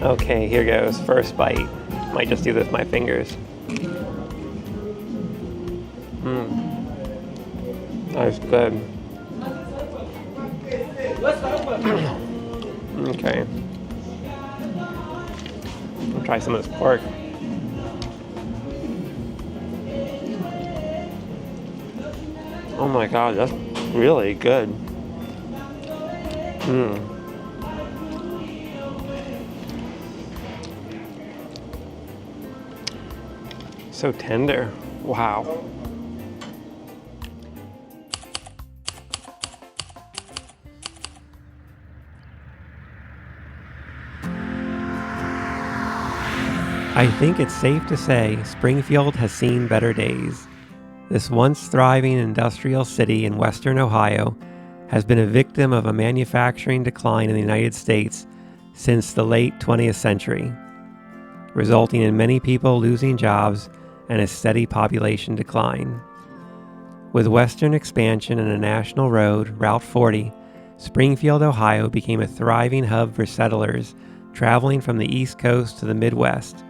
Okay, here goes. First bite. Might just do this with my fingers. That's good. Okay. I'll try some of this pork. Oh my god, that's really good. So tender. Wow. I think it's safe to say Springfield has seen better days. This once thriving industrial city in western Ohio has been a victim of a manufacturing decline in the United States since the late 20th century, resulting in many people losing jobs and a steady population decline. With western expansion and a national road, Route 40, Springfield, Ohio became a thriving hub for settlers traveling from the East Coast to the Midwest.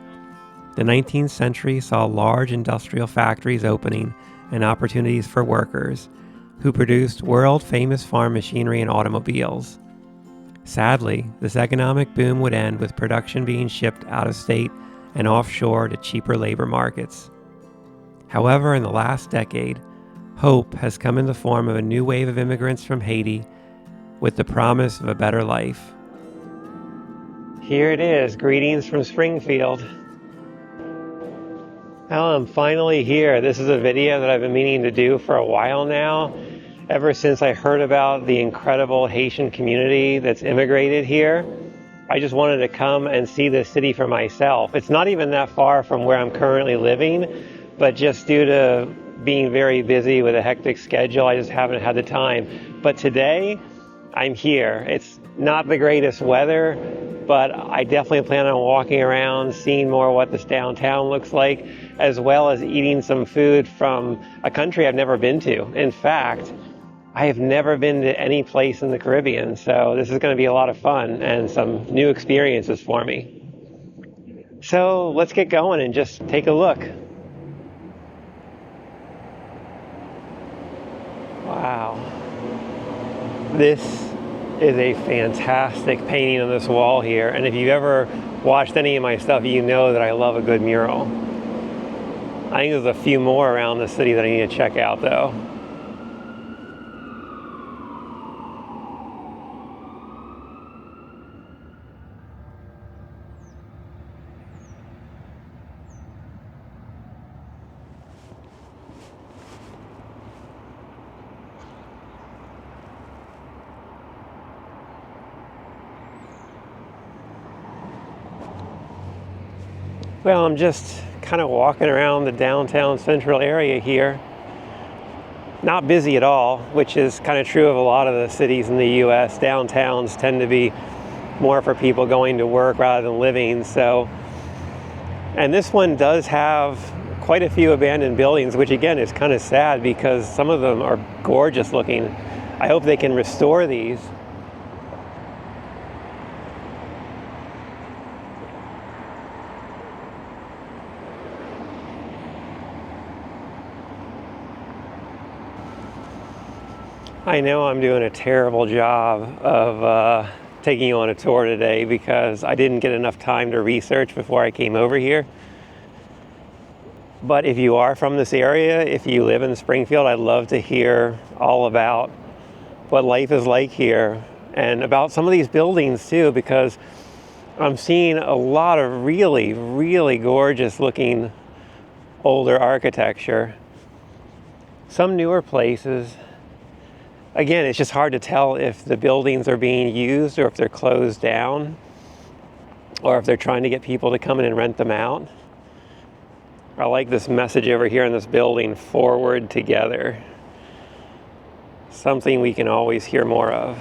The 19th century saw large industrial factories opening and opportunities for workers who produced world-famous farm machinery and automobiles. Sadly, this economic boom would end with production being shipped out of state and offshore to cheaper labor markets. However, in the last decade, hope has come in the form of a new wave of immigrants from Haiti with the promise of a better life. Here it is. Greetings from Springfield. Well, I'm finally here. This is a video that I've been meaning to do for a while now, ever since I heard about the incredible Haitian community that's immigrated here. I just wanted to come and see this city for myself. It's not even that far from where I'm currently living, but just due to being very busy with a hectic schedule, I just haven't had the time. But today, I'm here. It's not the greatest weather, but I definitely plan on walking around, seeing more what this downtown looks like, as well as eating some food from a country I've never been to. In fact, I have never been to any place in the Caribbean, so this is going to be a lot of fun and some new experiences for me. So let's get going and just take a look. Wow. This is a fantastic painting on this wall here, and if you've ever watched any of my stuff, you know that I love a good mural. I think there's a few more around the city that I need to check out though. Well, I'm just kind of walking around the downtown central area here. Not busy at all, which is kind of true of a lot of the cities in the US. Downtowns tend to be more for people going to work rather than living. And this one does have quite a few abandoned buildings, which again is kind of sad because some of them are gorgeous looking. I hope they can restore these. I know I'm doing a terrible job of taking you on a tour today because I didn't get enough time to research before I came over here. But if you are from this area, if you live in Springfield, I'd love to hear all about what life is like here and about some of these buildings too, because I'm seeing a lot of really, really gorgeous looking older architecture. Some newer places. Again, it's just hard to tell if the buildings are being used or if they're closed down or if they're trying to get people to come in and rent them out. I like this message over here in this building, forward together. Something we can always hear more of.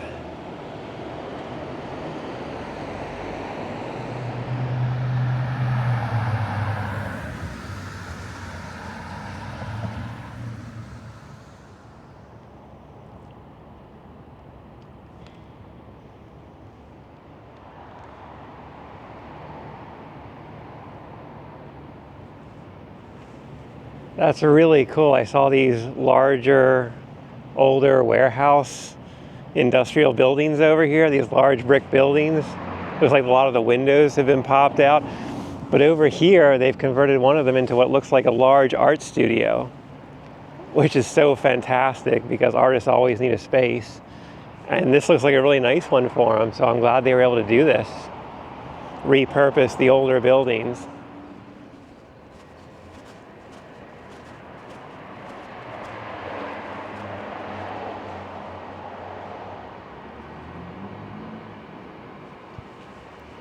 That's really cool. I saw these larger, older warehouse industrial buildings over here, these large brick buildings. Looks like a lot of the windows have been popped out. But over here, they've converted one of them into what looks like a large art studio, which is so fantastic because artists always need a space. And this looks like a really nice one for them, so I'm glad they were able to do this. Repurpose the older buildings.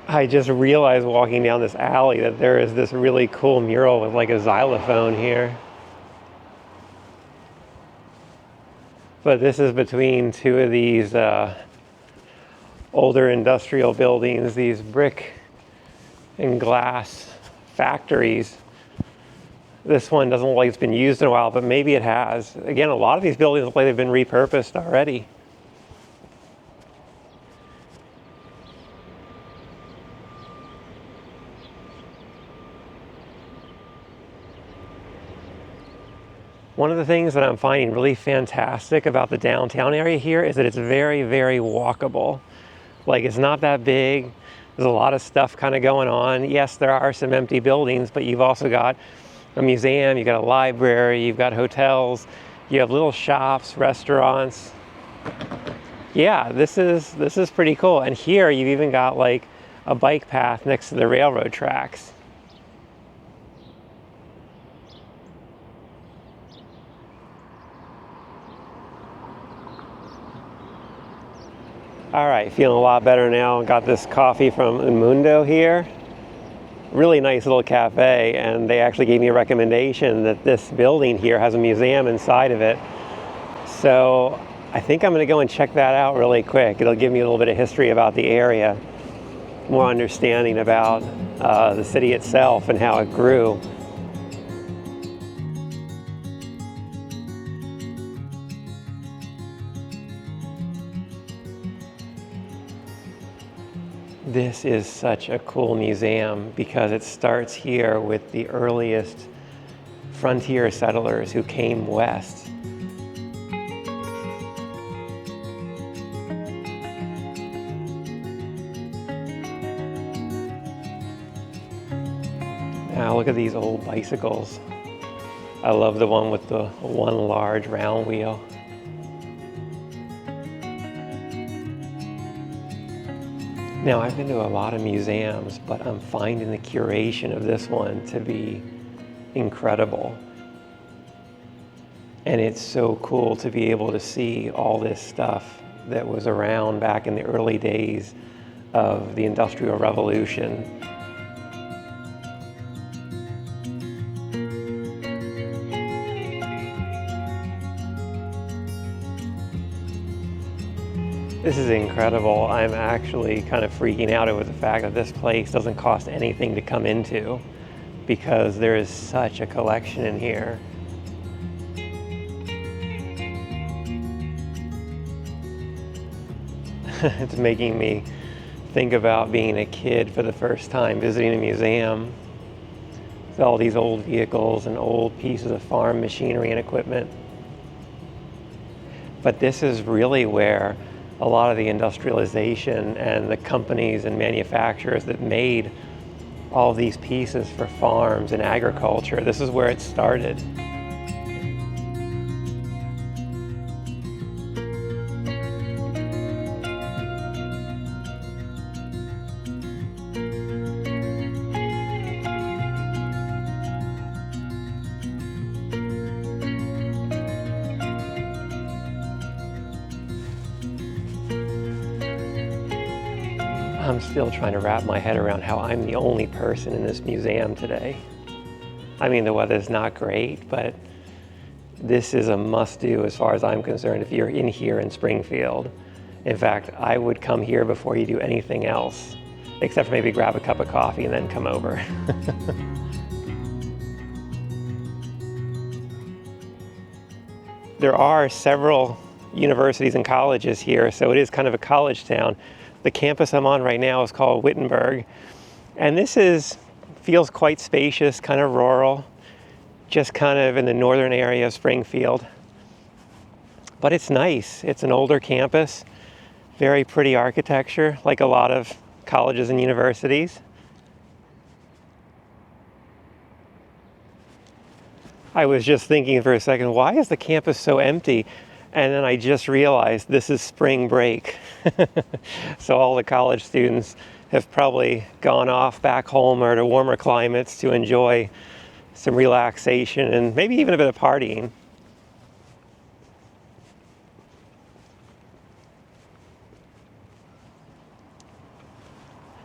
I just realized walking down this alley that there is this really cool mural with like a xylophone here. But this is between two of these older industrial buildings, these brick and glass factories. This one doesn't look like it's been used in a while, but maybe it has. Again, a lot of these buildings look like they've been repurposed already. One of the things that I'm finding really fantastic about the downtown area here is that it's very, very walkable. Like, it's not that big. There's a lot of stuff kind of going on. Yes, there are some empty buildings, but you've also got a museum, you've got a library, you've got hotels, you have little shops, restaurants. Yeah, this is pretty cool. And here you've even got like a bike path next to the railroad tracks. All right, feeling a lot better now. Got this coffee from Un Mundo here. Really nice little cafe, and they actually gave me a recommendation that this building here has a museum inside of it. So I think I'm going to go and check that out really quick. It'll give me a little bit of history about the area, more understanding about the city itself and how it grew. This is such a cool museum because it starts here with the earliest frontier settlers who came west. Now look at these old bicycles. I love the one with the one large round wheel. Now, I've been to a lot of museums, but I'm finding the curation of this one to be incredible. And it's so cool to be able to see all this stuff that was around back in the early days of the Industrial Revolution. This is incredible. I'm actually kind of freaking out over the fact that this place doesn't cost anything to come into because there is such a collection in here. It's making me think about being a kid for the first time visiting a museum with all these old vehicles and old pieces of farm machinery and equipment. But this is really where a lot of the industrialization and the companies and manufacturers that made all these pieces for farms and agriculture, this is where it started. I'm still trying to wrap my head around how I'm the only person in this museum today. I mean, the weather's not great, but this is a must-do as far as I'm concerned if you're in here in Springfield. In fact, I would come here before you do anything else, except for maybe grab a cup of coffee and then come over. There are several universities and colleges here, so it is kind of a college town. The campus I'm on right now is called Wittenberg, and this feels quite spacious, kind of rural. just kind of in the northern area of Springfield. But it's nice. It's an older campus, very pretty architecture, like a lot of colleges and universities. I was just thinking for a second, why is the campus so empty? And then I just realized this is spring break. So all the college students have probably gone off back home or to warmer climates to enjoy some relaxation and maybe even a bit of partying.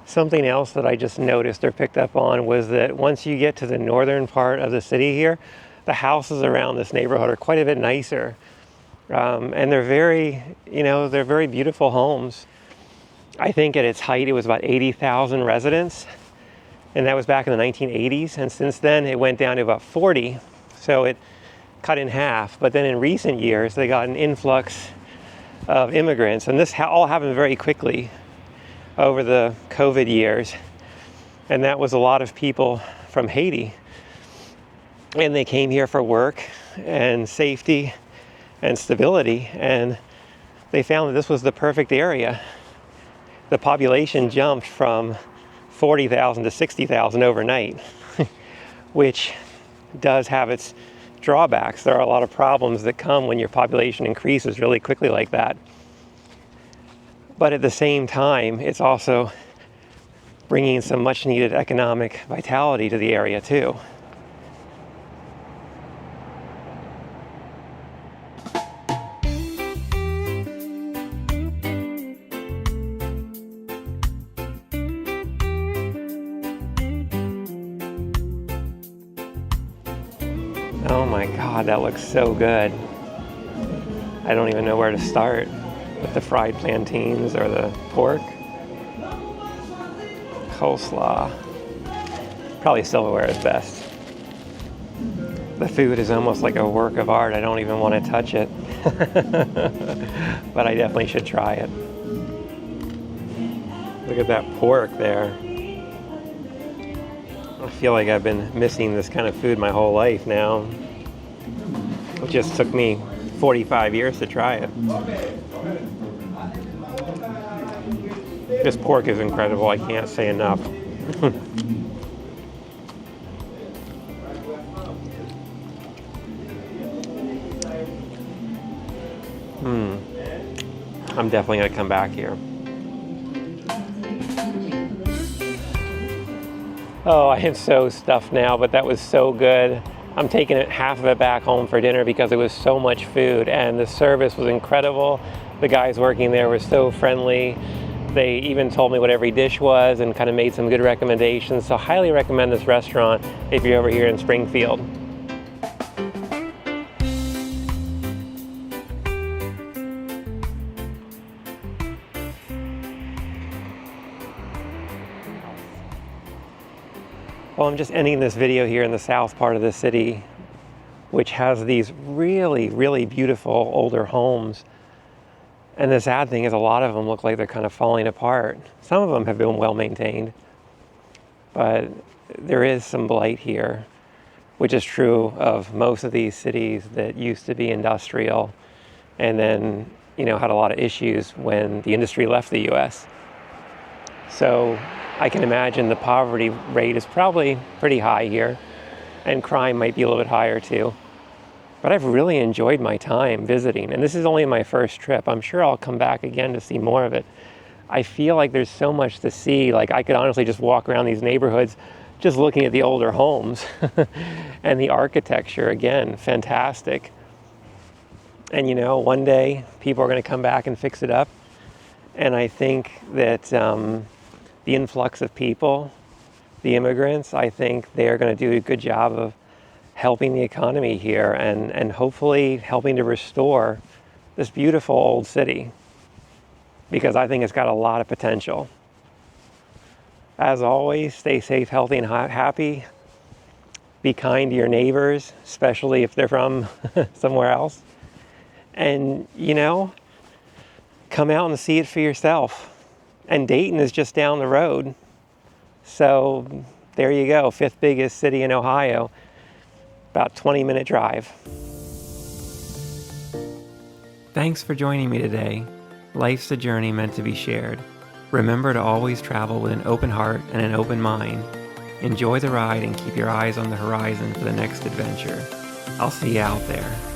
Something else that I just noticed or picked up on was that once you get to the northern part of the city here, the houses around this neighborhood are quite a bit nicer. And they're they're very beautiful homes. I think at its height, it was about 80,000 residents. And that was back in the 1980s. And since then, it went down to about 40. So it cut in half. But then in recent years, they got an influx of immigrants. And this all happened very quickly over the COVID years. And that was a lot of people from Haiti. And they came here for work and safety and stability. And they found that this was the perfect area. The population jumped from 40,000 to 60,000 overnight, which does have its drawbacks. There are a lot of problems that come when your population increases really quickly like that. But at the same time, it's also bringing some much needed economic vitality to the area too. Oh my God, that looks so good. I don't even know where to start with the fried plantains or the pork. Coleslaw. Probably silverware is best. The food is almost like a work of art. I don't even want to touch it. But I definitely should try it. Look at that pork there. I feel like I've been missing this kind of food my whole life now. It just took me 45 years to try it. This pork is incredible. I can't say enough. I'm definitely going to come back here. Oh, I am so stuffed now, but that was so good. I'm taking half of it back home for dinner because it was so much food, and the service was incredible. The guys working there were so friendly. They even told me what every dish was and kind of made some good recommendations. So highly recommend this restaurant if you're over here in Springfield. Well, I'm just ending this video here in the south part of the city, which has these really, really beautiful older homes. And the sad thing is a lot of them look like they're kind of falling apart. Some of them have been well maintained, but there is some blight here, which is true of most of these cities that used to be industrial and then, had a lot of issues when the industry left the US. So I can imagine the poverty rate is probably pretty high here, and crime might be a little bit higher too. But I've really enjoyed my time visiting, and this is only my first trip. I'm sure I'll come back again to see more of it. I feel like there's so much to see. Like I could honestly just walk around these neighborhoods just looking at the older homes and the architecture, again, fantastic. And one day people are going to come back and fix it up. And I think that the influx of people, the immigrants, I think they're going to do a good job of helping the economy here and hopefully helping to restore this beautiful old city, because I think it's got a lot of potential. As always, stay safe, healthy, and happy. Be kind to your neighbors, especially if they're from somewhere else. And, come out and see it for yourself. And Dayton is just down the road. So there you go, 5th biggest city in Ohio. about 20-minute drive. Thanks for joining me today. Life's a journey meant to be shared. Remember to always travel with an open heart and an open mind. Enjoy the ride and keep your eyes on the horizon for the next adventure. I'll see you out there.